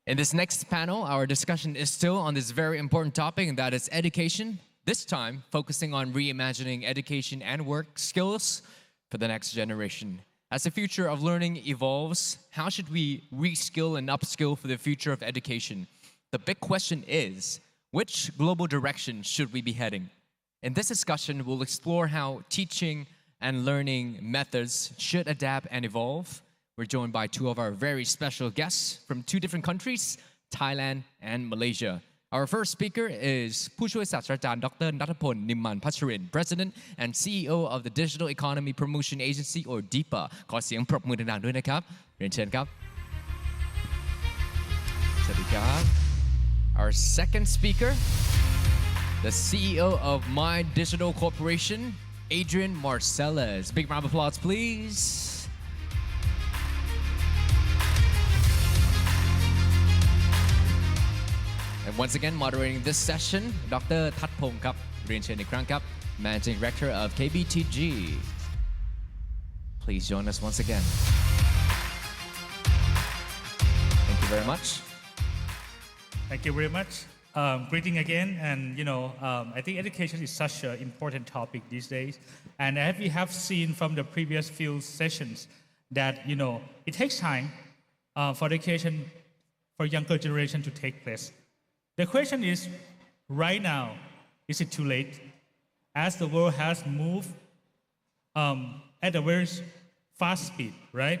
In this next panel, our discussion is still on this very important topic, and that is education. This time, focusing on reimagining education and work skills for the next generation. As the future of learning evolves, how should we reskill and upskill for the future of education? The big question is, which global direction should we be heading? In this discussion, we'll explore how teaching and learning methods should adapt and evolve. We're joined by two of our very special guests from two different countries, Thailand and Malaysia. Our first speaker is ผู้ช่วยศาสตราจารย์ Dr. ณัฐพล นิมมานพัชริน President and CEO of the Digital Economy Promotion Agency or DEPA ขอเสียงปรบมือดังๆด้วยนะครับเรียนเชิญครับสวัสดีครับ Our second speaker, the CEO of My Digital Corporation, Adrian Marcellus. Big round of applause, please. And once again, moderating this session, Dr. ทัศน์พงศ์ครับเรียนเชิญอีกครั้งครับ Managing Director of KBTG. Please join us once again. Thank you very much. Thank you very much. Greeting again, and I think education is such an important topic these days. And as we have seen from the previous few sessions, that it takes time for education for younger generation to take place. The question is, right now, is it too late? As the world has moved at a very fast speed, right?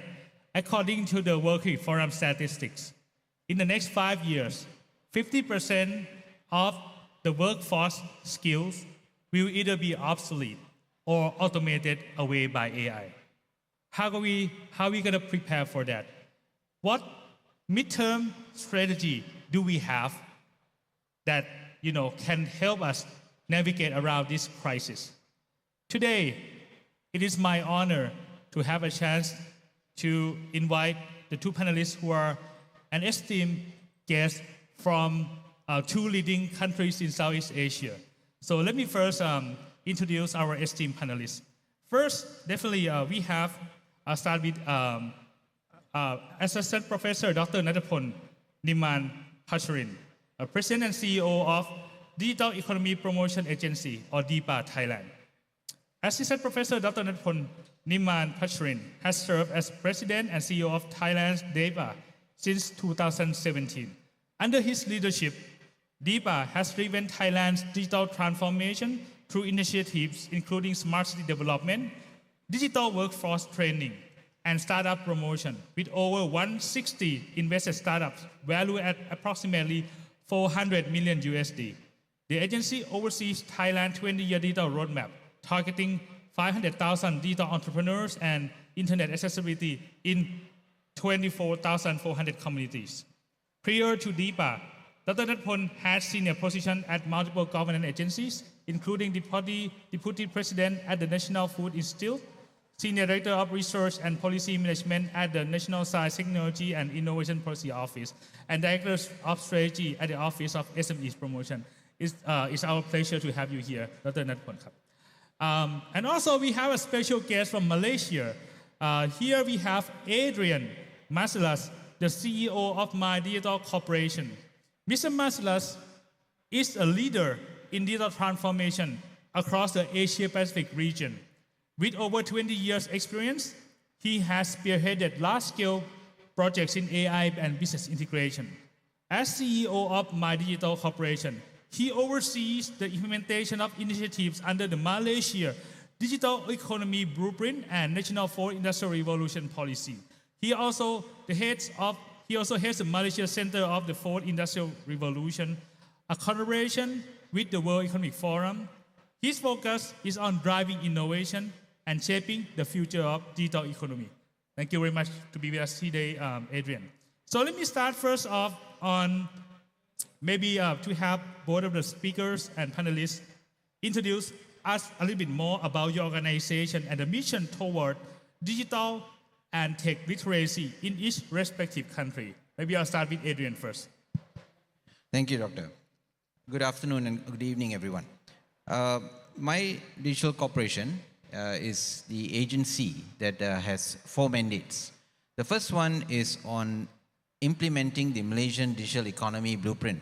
According to the World Economic Forum statistics, in the next 5 years, 50% of the workforce skills will either be obsolete or automated away by AI. How are we going to prepare for that? What midterm strategy do we have that can help us navigate around this crisis? Today, it is my honor to have a chance to invite the two panelists who are an esteemed guest from two leading countries in Southeast Asia. So let me first introduce our esteemed panelists. First, definitely we have start with Assistant Professor Dr. ณัฐพล นิมมาน พัชริน President and CEO of Digital Economy Promotion Agency or DEPA Thailand. Assistant Professor Dr. ณัฐพล นิมมาน พัชริน has served as President and CEO of Thailand's DEPA since 2017. Under his leadership, DEPA has driven Thailand's digital transformation through initiatives including smart city development, digital workforce training, and startup promotion, with over 160 invested startups valued at approximately $400 million USD. The agency oversees Thailand's 20-year digital roadmap, targeting 500,000 digital entrepreneurs and internet accessibility in 24,400 communities. Prior to DEPA, Dr. ณัฐพล had senior positions at multiple government agencies, including Deputy President at the National Food Institute, Senior Director of Research and Policy Management at the National Science, Technology and Innovation Policy Office, and Director of Strategy at the Office of SMEs Promotion. It's our pleasure to have you here, Dr. ณัฐพล and also we have a special guest from Malaysia. Here we have Adrian Marcellus, the CEO of My Digital Corporation. Mr. Marcellus is a leader in digital transformation across the Asia-Pacific region. With over 20 years experience, he has spearheaded large-scale projects in AI and business integration. As CEO of My Digital Corporation, he oversees the implementation of initiatives under the Malaysia Digital Economy Blueprint and National 4th Industrial Revolution Policy. He also heads the Malaysia Center of the 4th Industrial Revolution, a collaboration with the World Economic Forum. His focus is on driving innovation and shaping the future of digital economy. Thank you very much to be with us today, Adrian. So let me start first off on maybe to have both of the speakers and panelists introduce us a little bit more about your organization and the mission toward digital and tech literacy in each respective country. Maybe I'll start with Adrian first. Thank you, Doctor. Good afternoon and good evening, everyone. My Digital Corporation is the agency that has 4 mandates. The first one is on implementing the Malaysian Digital Economy Blueprint.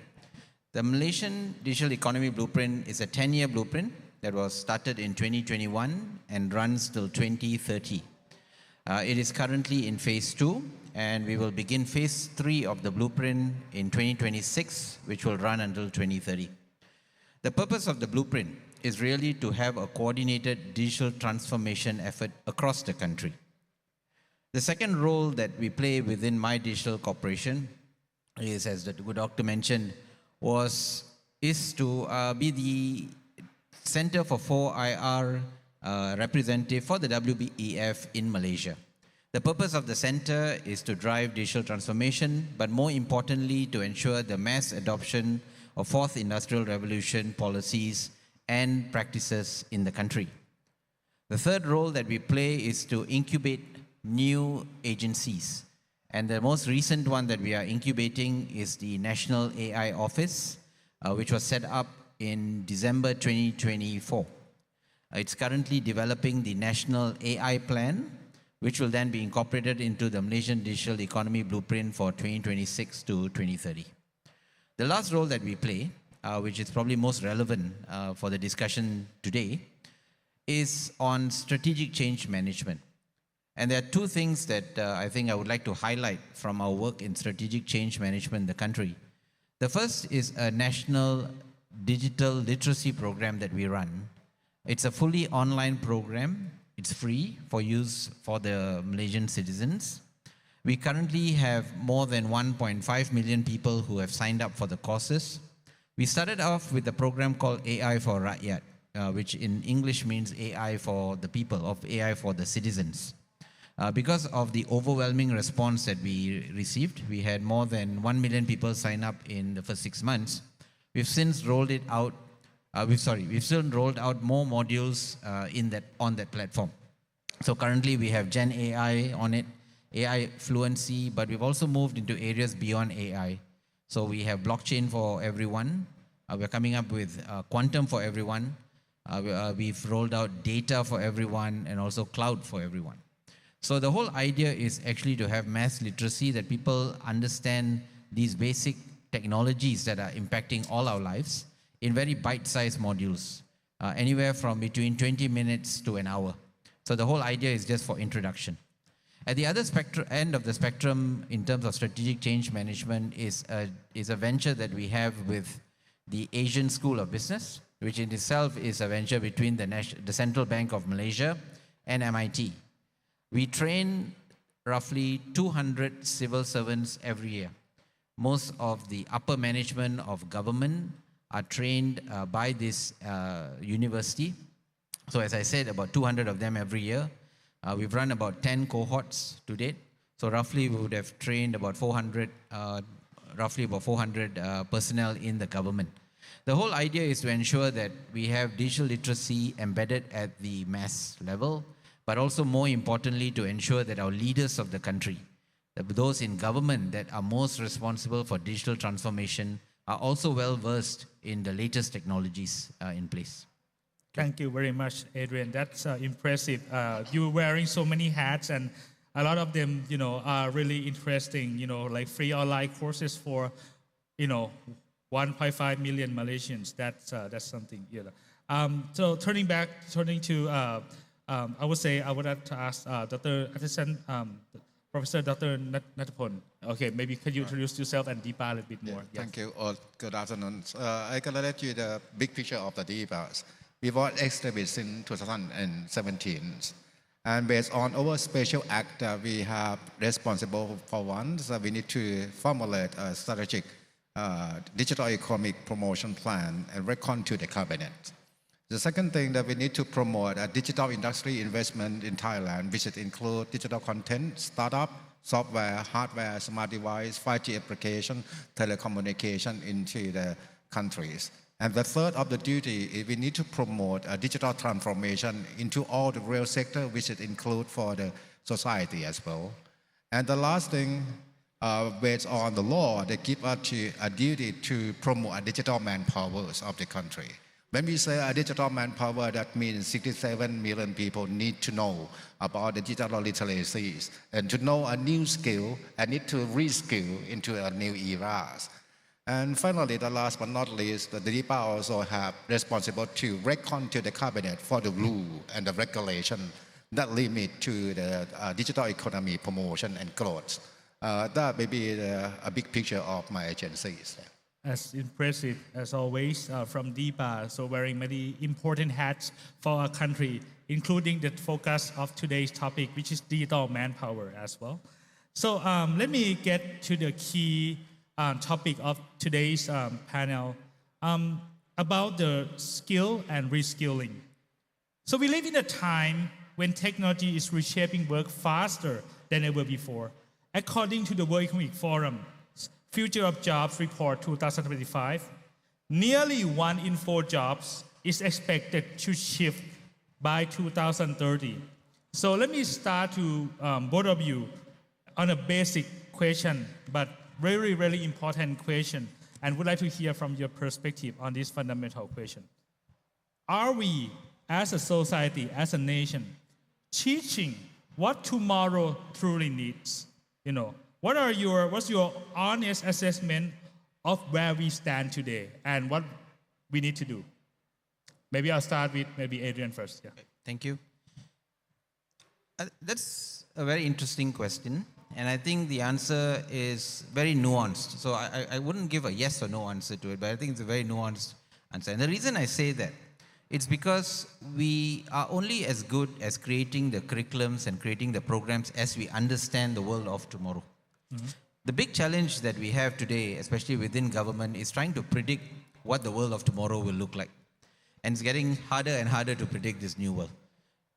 The Malaysian Digital Economy Blueprint is a 10-year blueprint that was started in 2021 and runs till 2030. It is currently in phase 2, and we will begin phase 3 of the blueprint in 2026, which will run until 2030. The purpose of the blueprint is really to have a coordinated digital transformation effort across the country. The second role that we play within My Digital Corporation is, as the good doctor mentioned, is to be the Center for 4IR representative for the WBEF in Malaysia. The purpose of the center is to drive digital transformation, but more importantly, to ensure the mass adoption of fourth industrial revolution policies and practices in the country. The third role that we play is to incubate new agencies. And the most recent one that we are incubating is the National AI Office, which was set up in December 2024. It's currently developing the National AI Plan, which will then be incorporated into the Malaysian Digital Economy Blueprint for 2026 to 2030. The last role that we play, which is probably most relevant for the discussion today, is on strategic change management. And there are two things that I think I would like to highlight from our work in strategic change management in the country. The first is a national digital literacy program that we run. It's a fully online program. It's free for use for the Malaysian citizens. We currently have more than 1.5 million people who have signed up for the courses. We started off with a program called AI for Rakyat, which in English means AI for the people, or AI for the citizens. Because of the overwhelming response that we received, we had more than 1 million people sign up in the first 6 months. We've since rolled it out. We've still rolled out more modules on that platform. So currently we have Gen AI on it, AI fluency, but we've also moved into areas beyond AI. So we have blockchain for everyone. We're coming up with quantum for everyone. We've rolled out data for everyone and also cloud for everyone. So the whole idea is actually to have mass literacy, that people understand these basic technologies that are impacting all our lives in very bite-sized modules, anywhere from between 20 minutes to an hour. So the whole idea is just for introduction. At the other end of the spectrum, in terms of strategic change management, is a venture that we have with the Asian School of Business, which in itself is a venture between the Central Bank of Malaysia and MIT. We train roughly 200 civil servants every year. Most of the upper management of government are trained by this university. So as I said, about 200 of them every year. We've run about 10 cohorts to date. So roughly we would have trained about 400 personnel in the government. The whole idea is to ensure that we have digital literacy embedded at the mass level, but also more importantly to ensure that our leaders of the country, those in government that are most responsible for digital transformation, are also well versed in the latest technologies in place. Thank you very much, Adrian. That's impressive. You're wearing so many hats, and a lot of them, are really interesting. Like free online courses for, 1.5 million Malaysians. That's something. So turning to, I would say I would like to ask Dr. Assistant Professor Dr. Natapon. Okay, maybe could you introduce yourself and DEPA a little bit more? Yes. Thank you. Good afternoon. I can let you the big picture of the DEPA. We were established in 2017. And based on our special act, we have responsible for one. So we need to formulate a strategic digital economic promotion plan and reckon to the cabinet. The second thing that we need to promote a digital industry investment in Thailand, which include digital content, startup, software, hardware, smart device, 5G application, telecommunication into the countries. And the third of the duty is we need to promote a digital transformation into all the real sector, which include for the society as well. And the last thing, based on the law, they give us a duty to promote a digital manpower of the country. When we say a digital manpower, that means 67 million people need to know about the digital literacies and to know a new skill and need to reskill into a new eras. And finally, the last but not least, the DIPA also have responsible to reckon to the cabinet for the rule and the regulation that limit to the digital economy promotion and growth. That may be a big picture of my agencies. As impressive as always from DIPA, so wearing many important hats for our country, including the focus of today's topic, which is digital manpower as well. So let me get to the key topic of today's panel about the skill and reskilling. So we live in a time when technology is reshaping work faster than ever before. According to the World Economic Forum Future of Jobs Report 2025, nearly 1 in 4 jobs is expected to shift by 2030. So let me start to both of you on a basic question, but very, very important question, and would like to hear from your perspective on this fundamental question. Are we, as a society, as a nation, teaching what tomorrow truly needs? You know, what's your honest assessment of where we stand today and what we need to do? Maybe I'll start with Adrian first. Yeah. Thank you. That's a very interesting question. And I think the answer is very nuanced. So I wouldn't give a yes or no answer to it, but I think it's a very nuanced answer. And the reason I say that, it's because we are only as good as creating the curriculums and creating the programs as we understand the world of tomorrow. Mm-hmm. The big challenge that we have today, especially within government, is trying to predict what the world of tomorrow will look like. And it's getting harder and harder to predict this new world.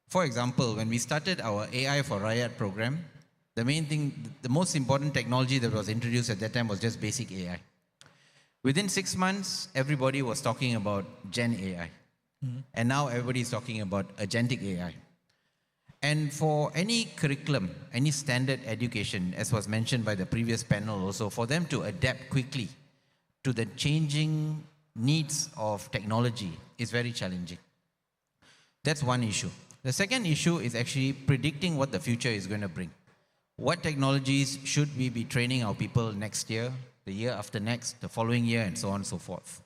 For example, when we started our AI for Rakyat program, the most important technology that was introduced at that time was just basic AI. Within 6 months, everybody was talking about Gen AI. Mm-hmm. And now everybody is talking about agentic AI. And for any curriculum, any standard education, as was mentioned by the previous panel also, for them to adapt quickly to the changing needs of technology is very challenging. That's one issue. The second issue is actually predicting what the future is going to bring. What technologies should we be training our people next year, the year after next, the following year, and so on and so forth.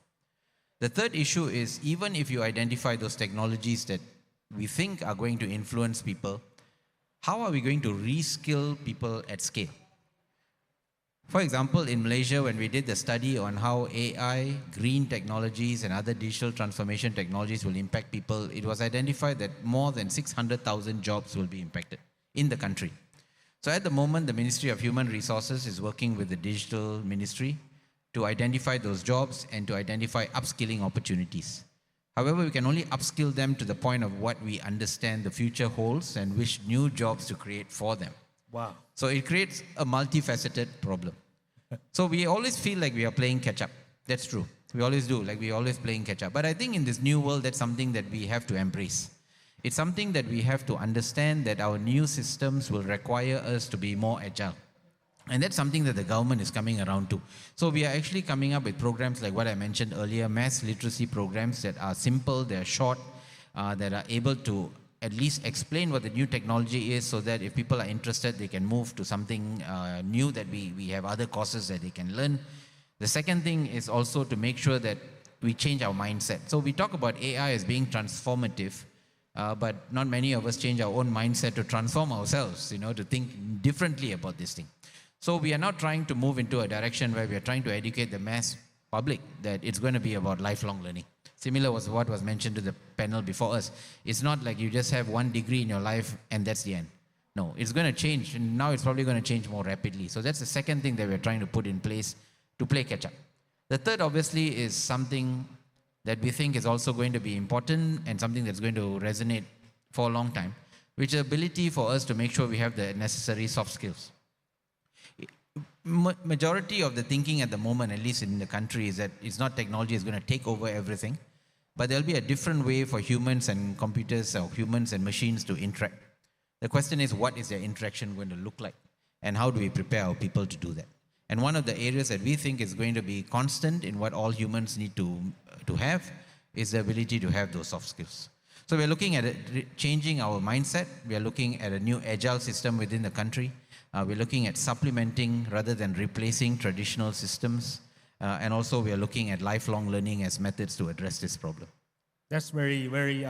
The third issue is, even if you identify those technologies that we think are going to influence people, how are we going to reskill people at scale? For example, in Malaysia, when we did the study on how AI, green technologies, and other digital transformation technologies will impact people, it was identified that more than 600,000 jobs will be impacted in the country. So at the moment, the Ministry of Human Resources is working with the Digital Ministry to identify those jobs and to identify upskilling opportunities. However, we can only upskill them to the point of what we understand the future holds and which new jobs to create for them. Wow. So it creates a multifaceted problem. So we always feel like we are playing catch up. That's true. We always do, like we're always playing catch up. But I think in this new world, that's something that we have to embrace. It's something that we have to understand, that our new systems will require us to be more agile. And that's something that the government is coming around to. So we are actually coming up with programs like what I mentioned earlier, mass literacy programs that are simple, they're short, that are able to at least explain what the new technology is, so that if people are interested, they can move to something new, that we have other courses that they can learn. The second thing is also to make sure that we change our mindset. So we talk about AI as being transformative, but not many of us change our own mindset to transform ourselves, to think differently about this thing. So we are now trying to move into a direction where we are trying to educate the mass public that it's going to be about lifelong learning. Similar was what was mentioned to the panel before us. It's not like you just have one degree in your life and that's the end. No, it's going to change, and now it's probably going to change more rapidly. So that's the second thing that we're trying to put in place to play catch up. The third, obviously, is something that we think is also going to be important and something that's going to resonate for a long time, which is the ability for us to make sure we have the necessary soft skills. Majority of the thinking at the moment, at least in the country, is that it's not technology is going to take over everything, but there'll be a different way for humans and computers, or humans and machines, to interact. The question is, what is their interaction going to look like, and how do we prepare our people to do that? And one of the areas that we think is going to be constant in what all humans need to have is the ability to have those soft skills. So we're looking at changing our mindset. We are looking at a new agile system within the country. We're looking at supplementing rather than replacing traditional systems. And also we are looking at lifelong learning as methods to address this problem. That's very, very,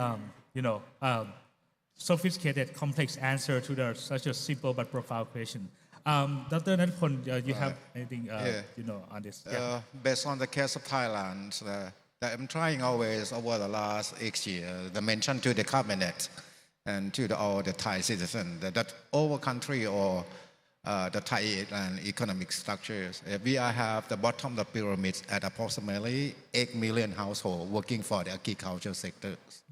sophisticated, complex answer to such a simple but profound question. Dr. Natpon, you have anything, on this? Yeah. Based on the case of Thailand, that I'm trying always over the last 8 years, the mention to the cabinet and to all the Thai citizens that our country or the Thai economic structures, we have the bottom of the pyramid at approximately 8 million households working for the agriculture sectors.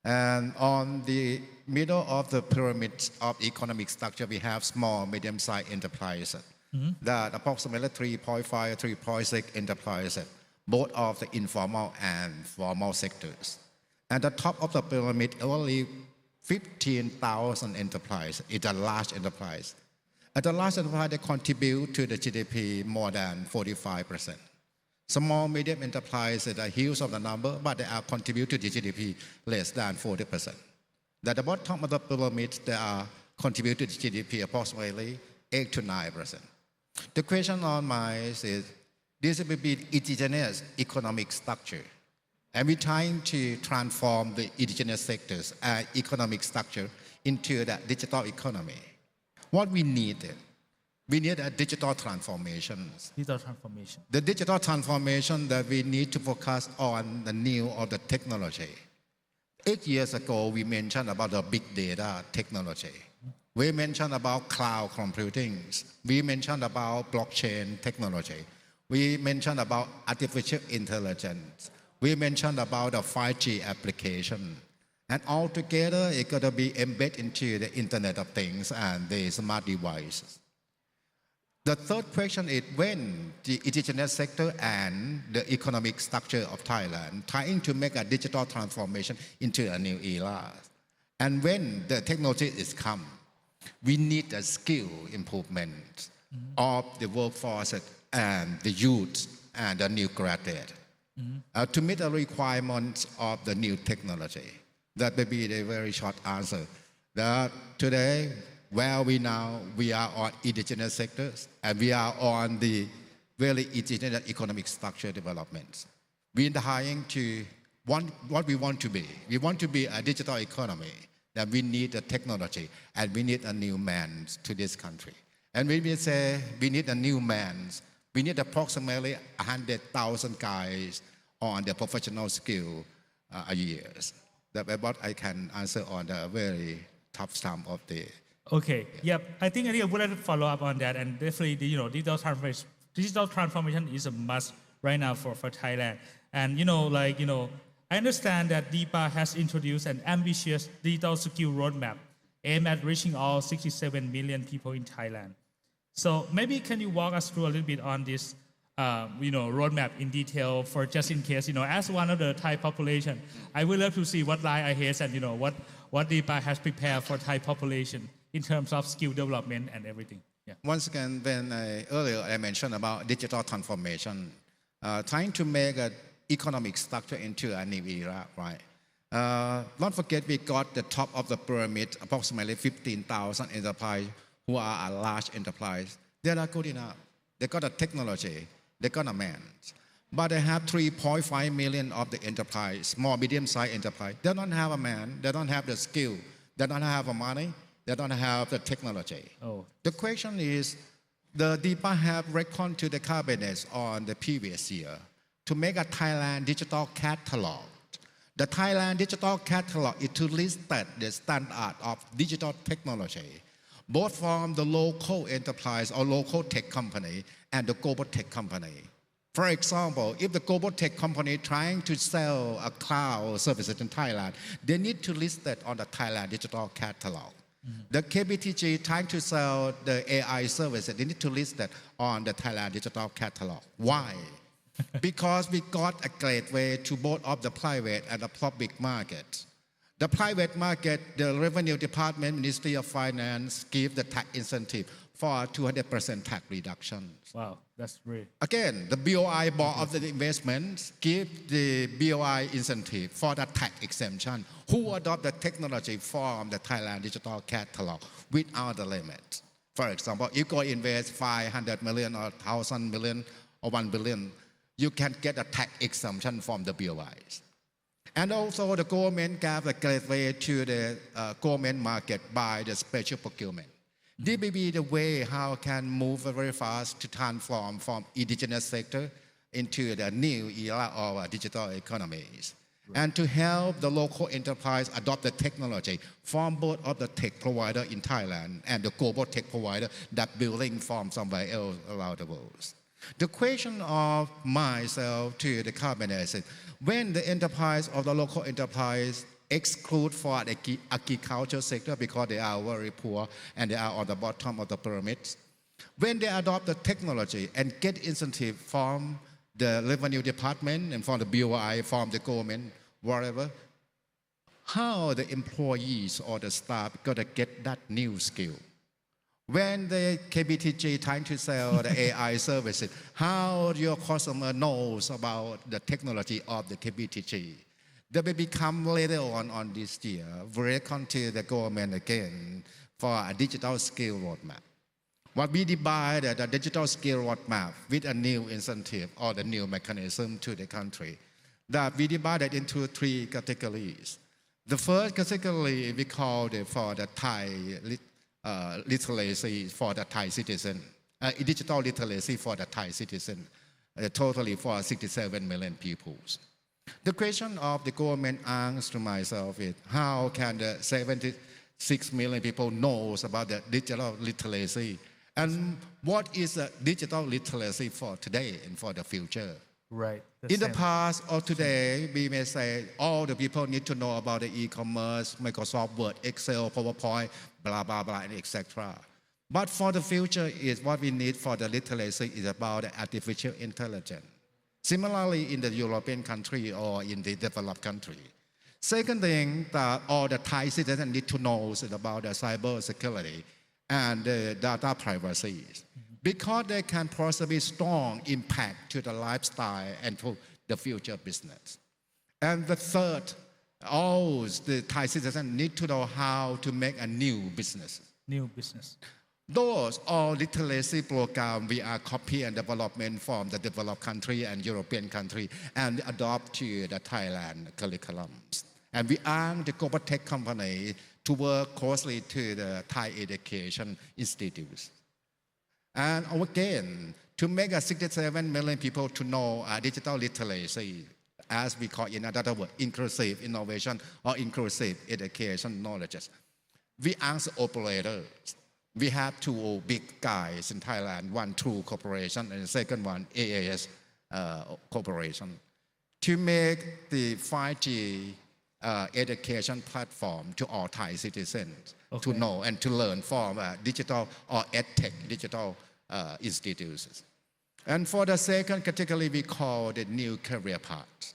And on the middle of the pyramid of economic structure, we have small, medium-sized enterprises. That approximately 3.5, 3.6 enterprises, both of the informal and formal sectors. At the top of the pyramid, only 15,000 enterprises. It's a large enterprise. At the large enterprise, they contribute to the GDP more than 45%. Small, medium enterprises are huge of the number, but they are contribute to the GDP less than 40%. At the bottom of the pyramid, they are contribute to the GDP approximately 8 to 9%. The question on my is, this will be indigenous economic structure. And we're trying to transform the indigenous sectors and economic structure into the digital economy. What we need a digital transformation. Digital transformation. The digital transformation that we need to focus on the new of the technology. 8 years ago, we mentioned about the big data technology. We mentioned about cloud computing. We mentioned about blockchain technology. We mentioned about artificial intelligence. We mentioned about the 5G application. And all together, it's going to be embedded into the Internet of Things and the smart devices. The third question is when the indigenous sector and the economic structure of Thailand trying to make a digital transformation into a new era. And when the technology is come, we need a skill improvement of the workforce and the youth and the new graduate to meet the requirements of the new technology. That may be the very short answer. That today, where we now, we are on indigenous sectors and we are on the very indigenous economic structure developments. We are trying to what we want to be. We want to be a digital economy. That we need the technology and we need a new man to this country. And when we say we need a new man, we need approximately 100,000 guys on the professional skill a year. That's what I can answer on the very tough time of the. Okay. Yep. I think I would like to follow up on that, and definitely, digital transformation is a must right now for Thailand. And I understand that DIPA has introduced an ambitious digital skill roadmap aimed at reaching all 67 million people in Thailand. So maybe can you walk us through a little bit on this, roadmap in detail for just in case, as one of the Thai population, I would love to see what lie ahead and, what DIPA has prepared for Thai population in terms of skill development and everything. Yeah. Once again, when earlier I mentioned about digital transformation, trying to make an economic structure into a new era, right? Don't forget we got the top of the pyramid, approximately 15,000 enterprise who are a large enterprise. They are good enough. They got a technology. They got a man. But they have 3.5 million of the enterprise, small, medium-sized enterprise. They don't have a man. They don't have the skill. They don't have the money. They don't have the technology. Oh. The question is, the DIPA have reckoned to the cabinet on the previous year to make a Thailand digital catalog. The Thailand digital catalog is to list the standard of digital technology, both from the local enterprise or local tech company and the global tech company. For example, if the global tech company trying to sell a cloud services in Thailand, they need to list that on the Thailand digital catalog. The KBTG trying to sell the AI services, they need to list that on the Thailand digital catalog. Why? Because we got a gateway to both of the private and the public market. The private market, the Revenue Department, Ministry of Finance, give the tax incentive for 200% tax reduction. Wow, that's great. Again, the BOI Board of the Investments give the BOI incentive for the tax exemption who adopt the technology from the Thailand Digital Catalog without the limit. For example, if you go invest 500 million or 1,000 million or 1 billion, you can get a tax exemption from the BOIs. And also the government gave a gateway to the government market by the special procurement. This will be the way how can move very fast to transform from indigenous sector into the new era of digital economies. And to help the local enterprise adopt the technology from both of the tech provider in Thailand and the global tech provider that building from somewhere else around the world. The question of myself to the cabinet is, when the enterprise of the local enterprise exclude for the agriculture sector because they are very poor and they are on the bottom of the pyramid, when they adopt the technology and get incentive from the revenue department and from the BOI, from the government, whatever, how the employees or the staff gotta get that new skill? When the KBTG trying to sell the AI services, how your customer knows about the technology of the KBTG? They will become later on this year, welcome to the government again for a digital skill roadmap. What we divide the digital skill roadmap with a new incentive or the new mechanism to the country, that we divided into 3 categories. The first category we call it for the Thai literacy for the Thai citizen, digital literacy for the Thai citizen, totally for 67 million people. The question of the government asks to myself is, how can the 76 million people knows about the digital literacy? And what is the digital literacy for today and for the future? Right. In the past or today, we may say all the people need to know about the e-commerce, Microsoft Word, Excel, PowerPoint, blah, blah, blah, and etc. But for the future is what we need for the literacy is about the artificial intelligence. Similarly in the European country or in the developed country. Second thing that all the Thai citizens need to know is about the cyber security and the data privacy, because they can possibly strong impact to the lifestyle and to the future business. And the third, all the Thai citizens need to know how to make a new business. New business. Those all literacy programs we are copy and development from the developed country and European country and adopt to the Thailand curriculums. And we ask the global tech company to work closely to the Thai education institutes. And again, to make a 67 million people to know digital literacy, as we call in another word, inclusive innovation or inclusive education knowledge. We ask operators. We have 2 big guys in Thailand, one True Corporation and the second one AAS Corporation, to make the 5G education platform to all Thai citizens to know and to learn from digital or edtech digital institutions. And for the second category, we call the new career path.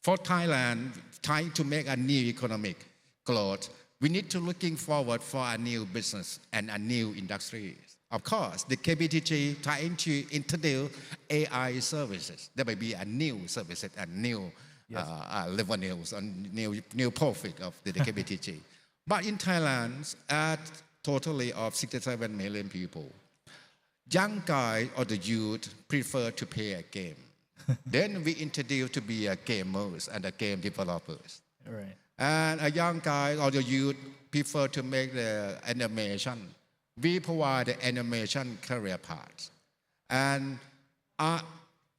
For Thailand, trying to make a new economic growth, we need to looking forward for a new business and a new industry. Of course, the KBTG trying to introduce AI services. There may be a new services and new revenues and new profit of the KBTG. But in Thailand, at totally of 67 million people, young guys or the youth prefer to play a game. Then we introduce to be a gamers and a game developers. Right. And a young guy or the youth prefer to make the animation. We provide the animation career path. And a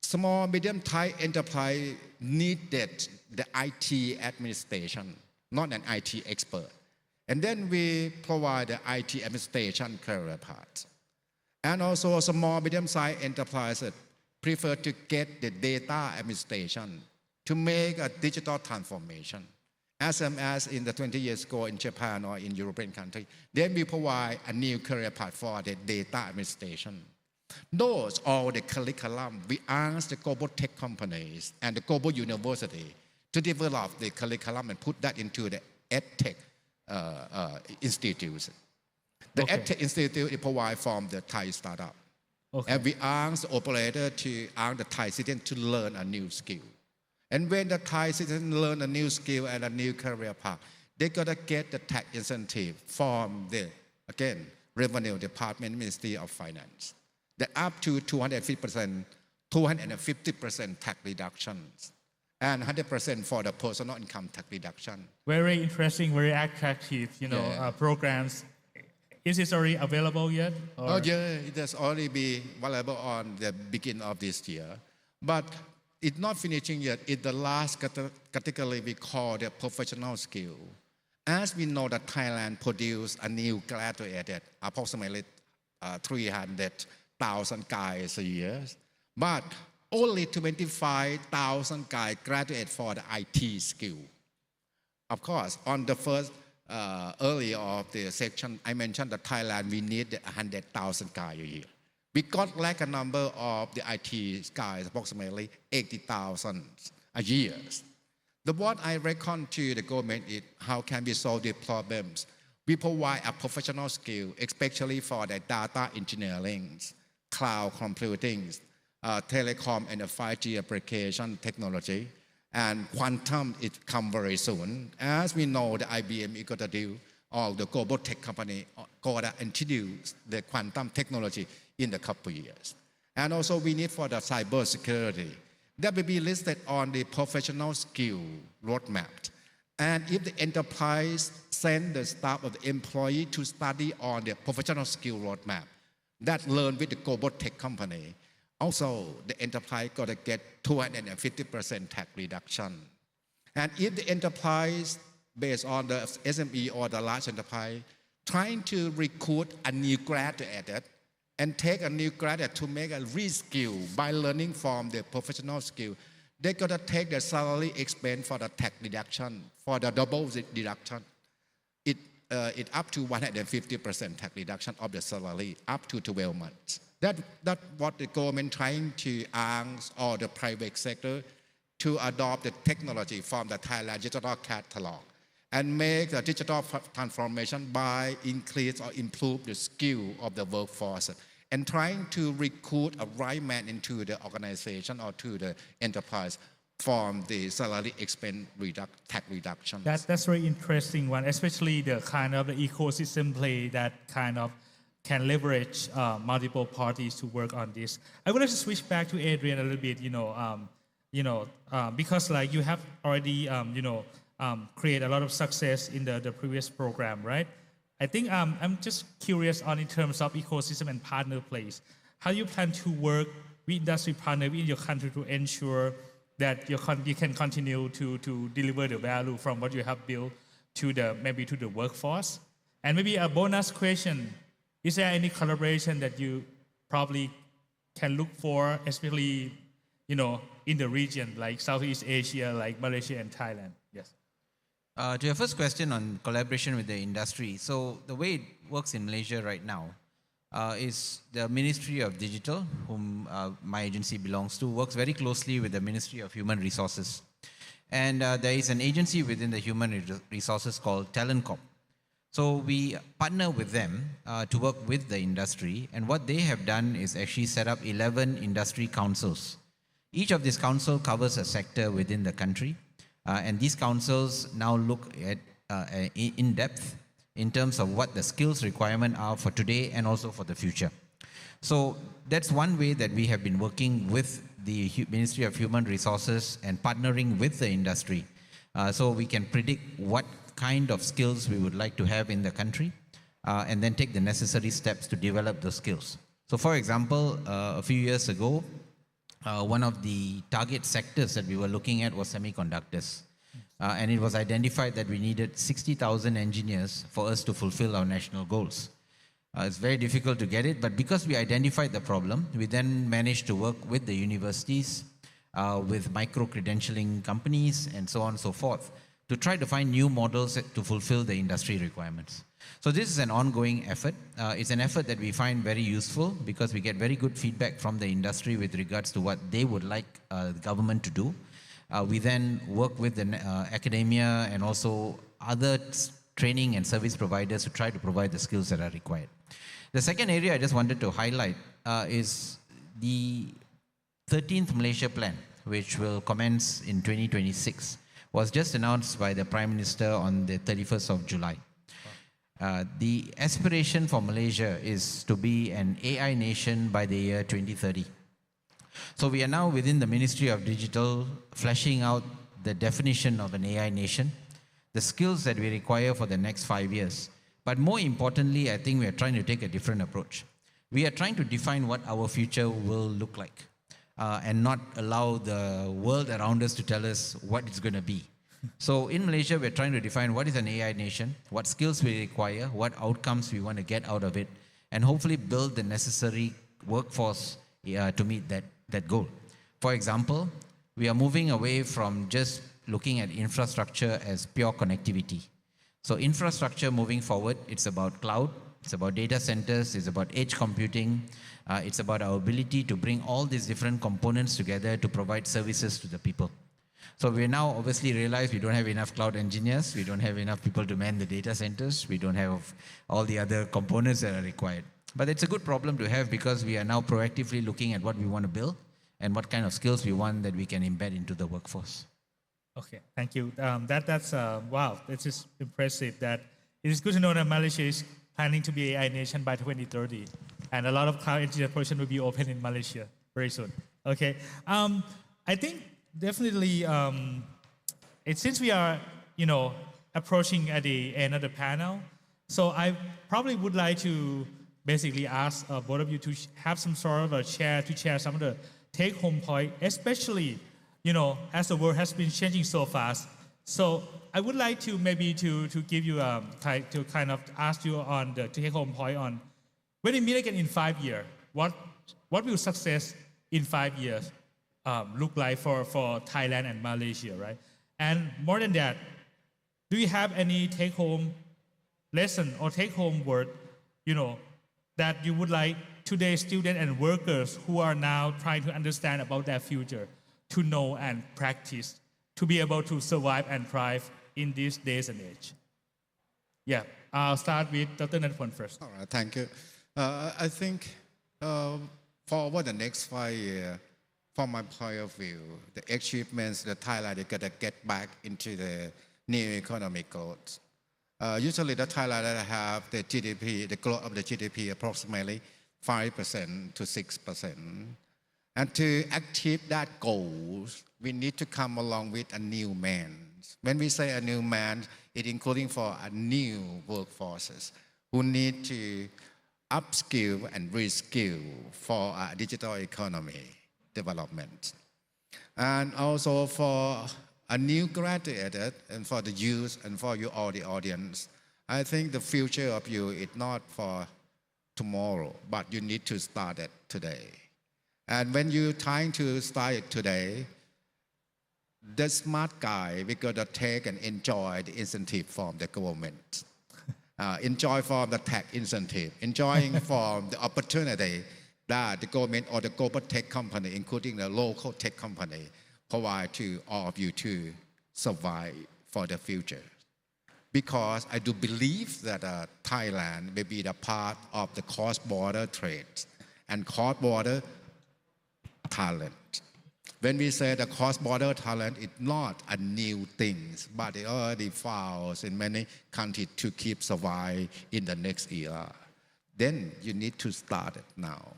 small, medium Thai enterprise needed the IT administration, not an IT expert. And then we provide the IT administration career path. And also small, medium-sized enterprises prefer to get the data administration to make a digital transformation. As in the 20 years ago in Japan or in European country, then we provide a new career path for the data administration. Those all the curriculum, we ask the global tech companies and the global university to develop the curriculum and put that into the edtech institutes. The Okay. EdTech Institute is provided from the Thai startup. Okay. And we ask the operator to ask the Thai citizen to learn a new skill. And when the Thai citizen learn a new skill and a new career path, they gotta get the tax incentive from the, again, Revenue Department, Ministry of Finance. That up to 250%, 250% tax reductions, and 100% for the personal income tax reduction. Very interesting, very attractive, Yeah. programs. Is it already available yet? Or? Oh yeah, it has already been available on the beginning of this year. But it's not finishing yet. It's the last category we call the professional skill. As we know that Thailand produced a new graduated approximately 300,000 guys a year. But only 25,000 guys graduate for the IT skill. Of course, on the first earlier of the section, I mentioned that Thailand, we need 100,000 guys a year. We got like a number of the IT guys, approximately 80,000 a year. What I reckon to the government is how can we solve the problems? We provide a professional skill, especially for the data engineering, cloud computing, telecom and the 5G application technology. And quantum it come very soon. As we know, the IBM is going to do, all the global tech company going to introduce the quantum technology in the couple of years. And also we need for the cyber security. That will be listed on the professional skill roadmap. And if the enterprise send the staff of the employee to study on the professional skill roadmap, that learn with the global tech company, also, the enterprise got to get 250% tax reduction. And if the enterprise, based on the SME or the large enterprise, trying to recruit a new graduate and take a new graduate to make a reskill by learning from the professional skill, they got to take the salary expense for the tax reduction, for the double deduction. It up to 150% tax reduction of the salary up to 12 months. That's what the government trying to ask all the private sector to adopt the technology from the Thailand digital catalog and make the digital transformation by increase or improve the skill of the workforce and trying to recruit a right man into the organization or to the enterprise from the salary expense tax reduction. That's very interesting one, especially the kind of the ecosystem play that kind of can leverage multiple parties to work on this. I would like to switch back to Adrian a little bit, because like you have already, create a lot of success in the previous program, right? I think I'm just curious on in terms of ecosystem and partner place. How you plan to work with industry partner in your country to ensure that you can continue to deliver the value from what you have built to the workforce? And maybe a bonus question, is there any collaboration that you probably can look for, especially, in the region, like Southeast Asia, like Malaysia and Thailand? Yes. To your first question on collaboration with the industry, so the way it works in Malaysia right now is the Ministry of Digital, whom my agency belongs to, works very closely with the Ministry of Human Resources. And there is an agency within the human resources called Talent Corp. So we partner with them to work with the industry, and what they have done is actually set up 11 industry councils. Each of these councils covers a sector within the country, and these councils now look at in depth in terms of what the skills requirement are for today and also for the future. So that's one way that we have been working with the Ministry of Human Resources and partnering with the industry, so we can predict what kind of skills we would like to have in the country, and then take the necessary steps to develop those skills. So for example, a few years ago, one of the target sectors that we were looking at was semiconductors. And it was identified that we needed 60,000 engineers for us to fulfill our national goals. It's very difficult to get it, but because we identified the problem, we then managed to work with the universities, with micro-credentialing companies, and so on and so forth, to try to find new models to fulfill the industry requirements. So this is an ongoing effort. It's an effort that we find very useful because we get very good feedback from the industry with regards to what they would like the government to do. We then work with the academia and also other training and service providers to try to provide the skills that are required. The second area I just wanted to highlight is the 13th Malaysia Plan, which will commence in 2026, was just announced by the Prime Minister on the 31st of July. The aspiration for Malaysia is to be an AI nation by the year 2030. So we are now within the Ministry of Digital fleshing out the definition of an AI nation, the skills that we require for the next 5 years. But more importantly, I think we are trying to take a different approach. We are trying to define what our future will look like and not allow the world around us to tell us what it's going to be. So in Malaysia, we're trying to define what is an AI nation, what skills we require, what outcomes we want to get out of it, and hopefully build the necessary workforce to meet that goal. For example, we are moving away from just looking at infrastructure as pure connectivity. So infrastructure moving forward, it's about cloud, it's about data centers, it's about edge computing, it's about our ability to bring all these different components together to provide services to the people. So we now obviously realize we don't have enough cloud engineers, we don't have enough people to man the data centers, we don't have all the other components that are required. But it's a good problem to have because we are now proactively looking at what we want to build and what kind of skills we want that we can embed into the workforce. Okay, thank you. That's wow, this is impressive. That it is good to know that Malaysia is planning to be AI nation by 2030, and a lot of cloud engineer positions will be open in Malaysia very soon. Okay, I think definitely since we are approaching at the end of the panel, so I probably would like to basically ask both of you to have some sort of a share some of the take-home point, especially as the world has been changing so fast. So I would like to maybe to give you to kind of ask you on the take-home point on when we meet again in 5 years, what will success in 5 years look like for Thailand and Malaysia, right? And more than that, do you have any take-home lesson or take-home word, that you would like today's students and workers who are now trying to understand about their future to know and practice to be able to survive and thrive in these days and age? Yeah, I'll start with Dr. Natapon first. All right, thank you. I think for over the next 5 years, from my point of view, the achievements that Thailand is going to get back into the new economic growth. Usually the Thailand have the GDP, the growth of the GDP approximately 5% to 6%. And to achieve that goal, we need to come along with a new man. When we say a new man, it including for a new workforces who need to upskill and reskill for a digital economy development. And also for a new graduate and for the youth and for you all the audience, I think the future of you is not for tomorrow, but you need to start it today. And when you're trying to start it today, the smart guy, we're going to take and enjoy the incentive from the government. Enjoy from the tax incentive, enjoying from the opportunity that the government or the global tech company, including the local tech company, provide to all of you to survive for the future. Because I do believe that Thailand may be the part of the cross-border trade and cross-border talent. When we say the cross-border talent, it's not a new thing, but it already found in many countries to keep survive in the next era. Then you need to start it now.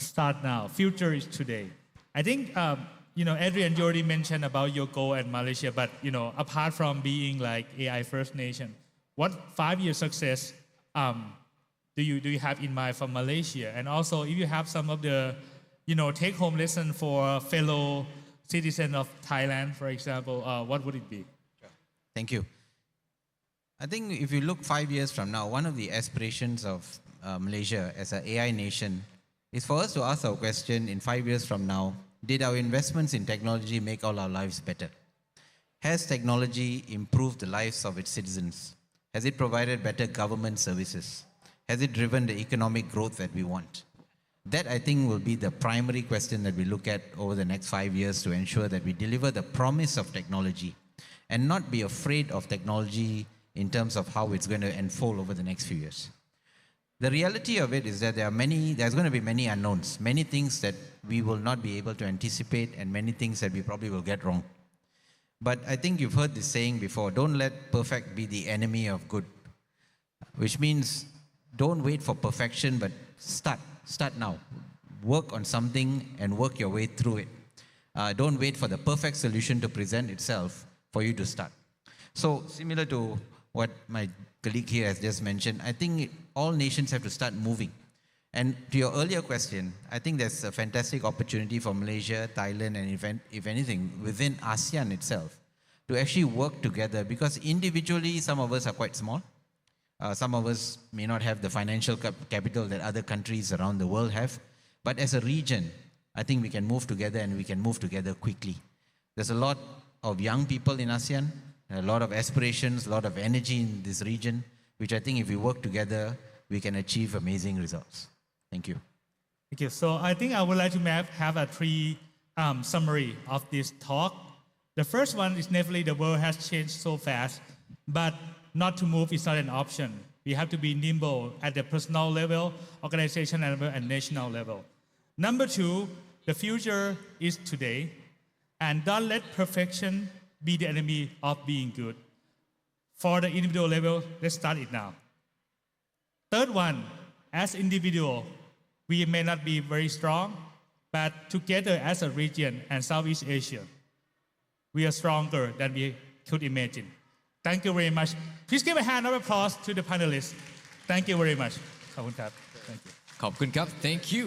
Start now. Future is today. I think, Adrian, you already mentioned about your goal at Malaysia, but, apart from being like AI first nation, what 5-year success do you have in mind for Malaysia? And also, if you have some of the, take-home lesson for fellow citizens of Thailand, for example, what would it be? Thank you. I think if you look 5 years from now, one of the aspirations of Malaysia as an AI nation is for us to ask our question in 5 years from now, did our investments in technology make all our lives better? Has technology improved the lives of its citizens? Has it provided better government services? Has it driven the economic growth that we want? That, I think, will be the primary question that we look at over the next 5 years to ensure that we deliver the promise of technology and not be afraid of technology in terms of how it's going to unfold over the next few years. The reality of it is that there's going to be many unknowns, many things that we will not be able to anticipate, and many things that we probably will get wrong. But I think you've heard this saying before, don't let perfect be the enemy of good, which means don't wait for perfection, but start now. Work on something and work your way through it. Don't wait for the perfect solution to present itself for you to start. So similar to what my colleague here has just mentioned, I think all nations have to start moving. And to your earlier question, I think there's a fantastic opportunity for Malaysia, Thailand, and if anything, within ASEAN itself, to actually work together, because individually, some of us are quite small. Some of us may not have the financial capital that other countries around the world have. But as a region, I think we can move together, and we can move together quickly. There's a lot of young people in ASEAN, a lot of aspirations, a lot of energy in this region, which I think if we work together, we can achieve amazing results. Thank you. Thank you. So I think I would like to have a three summary of this talk. The first one is definitely the world has changed so fast, but not to move is not an option. We have to be nimble at the personal level, organizational level, and national level. Number two, the future is today, and don't let perfection be the enemy of being good. For the individual level, let's start it now. Third one, as individual, we may not be very strong, but together as a region and Southeast Asia, we are stronger than we could imagine. Thank you very much. Please give a hand of applause to the panelists. Thank you very much. ขอบคุณครับ Thank you. ขอบคุณครับ Thank you